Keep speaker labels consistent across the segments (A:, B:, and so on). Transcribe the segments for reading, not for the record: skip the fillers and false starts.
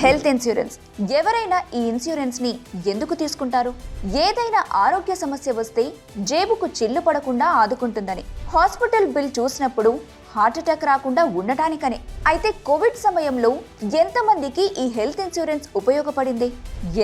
A: Health insurance. ఎవరైనా ఈ insurance ని ఎందుకు తీసుకుంటారు? ఏదైనా ఆరోగ్య సమస్య వస్తే జేబుకు చిల్లు పడకుండా ఆదుకుంటుందని. హాస్పిటల్ బిల్ చూసినప్పుడు హార్ట్ అటాక్ రాకుండా ఉండటానికనే. అయితే కోవిడ్ సమయంలో ఎంతమందికి ఈ హెల్త్ ఇన్సూరెన్స్ ఉపయోగపడింది?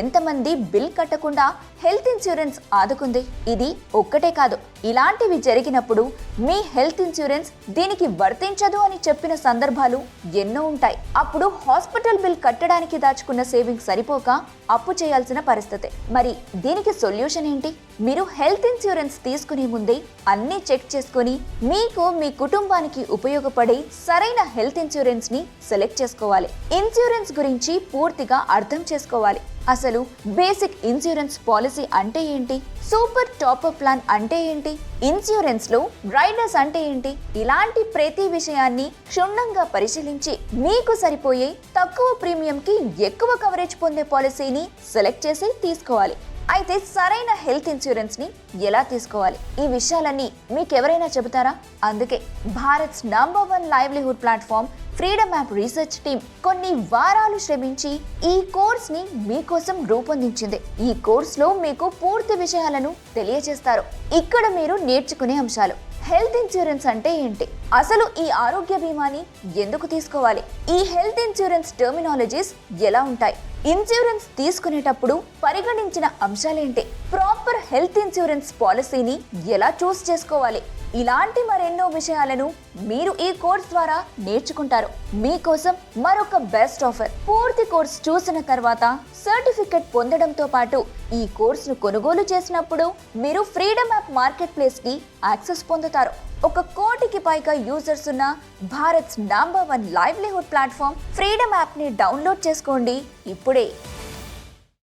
A: ఎంతమంది బిల్ కట్టకుండా హెల్త్ ఇన్సూరెన్స్ ఆదుకుంది? ఇది ఒక్కటే కాదు, ఇలాంటివి జరిగినప్పుడు మీ హెల్త్ ఇన్సూరెన్స్ దీనికి వర్తించదు అని చెప్పిన సందర్భాలు ఎన్నో ఉంటాయి. అప్పుడు హాస్పిటల్ బిల్ కట్టడానికి దాచుకున్న సేవింగ్స్ సరిపోక అప్పు చేయాల్సిన పరిస్థితి. మరి దీనికి సొల్యూషన్ ఏంటి? మీరు హెల్త్ ఇన్సూరెన్స్ తీసుకునే ముందే అన్ని చెక్ చేసుకుని మీకు మీ కుటుంబానికి ఉపయోగపడే సరైన హెల్త్ ఇన్సూరెన్స్ ని సెలెక్ట్ చేసుకోవాలి. ఇన్సూరెన్స్ గురించి పూర్తిగా అర్థం చేసుకోవాలి. అసలు బేసిక్ ఇన్సూరెన్స్ పాలసీ అంటే ఏంటి? సూపర్ టాపర్ ప్లాన్ అంటే ఏంటి? ఇన్సూరెన్స్ లో రైడర్స్ అంటే ఏంటి? ఇలాంటి ప్రతి విషయాన్ని క్షుణ్ణంగా పరిశీలించి మీకు సరిపోయే తక్కువ ప్రీమియంకి ఎక్కువ కవరేజ్ పొందే పాలసీని సెలెక్ట్ చేసి తీసుకోవాలి. అయితే సరైన హెల్త్ ఇన్సూరెన్స్ ని ఎలా తీసుకోవాలి? ఈ విషయాలన్నీ మీకెవరైనా చెబుతారా? అందుకే Bharat's number 1 livelihood platform Freedom app research team కొన్ని వారాలు శ్రమించి ఈ కోర్స్ ని మీకోసం రూపొందించింది. ఈ కోర్స్ లో మీకు పూర్తి విషయాలను తెలియజేస్తారు. ఇక్కడ మీరు నేర్చుకునే అంశాలు: హెల్త్ ఇన్సూరెన్స్ అంటే ఏంటి? అసలు ఈ ఆరోగ్య బీమాని ఎందుకు తీసుకోవాలి? ఈ హెల్త్ ఇన్సూరెన్స్ టర్మినాలజీస్ ఎలా ఉంటాయి? ఇన్సూరెన్స్ తీసుకునేటప్పుడు పరిగణించిన అంశాలేంటి? ప్రాపర్ హెల్త్ ఇన్సూరెన్స్ పాలసీని ఎలా చూస్ చేసుకోవాలి? ఇలాంటి మరెన్నో విషయాలను మీరు ఈ కోర్స్ ద్వారా నేర్చుకుంటారు. మీకోసం మరొక బెస్ట్ ఆఫర్. పూర్తి కోర్స్ చూసిన తర్వాత సర్టిఫికెట్ పొందడంతో పాటు ఈ కోర్సును కొనుగోలు చేసినప్పుడు మీరు ఫ్రీడమ్ యాప్ మార్కెట్ ప్లేస్ కి యాక్సెస్ పొందుతారు. 1 కోటికి పైగా యూజర్స్ ఉన్న Bharat's number 1 livelihood platform Freedom app ని డౌన్లోడ్ చేసుకోండి ఇప్పుడే.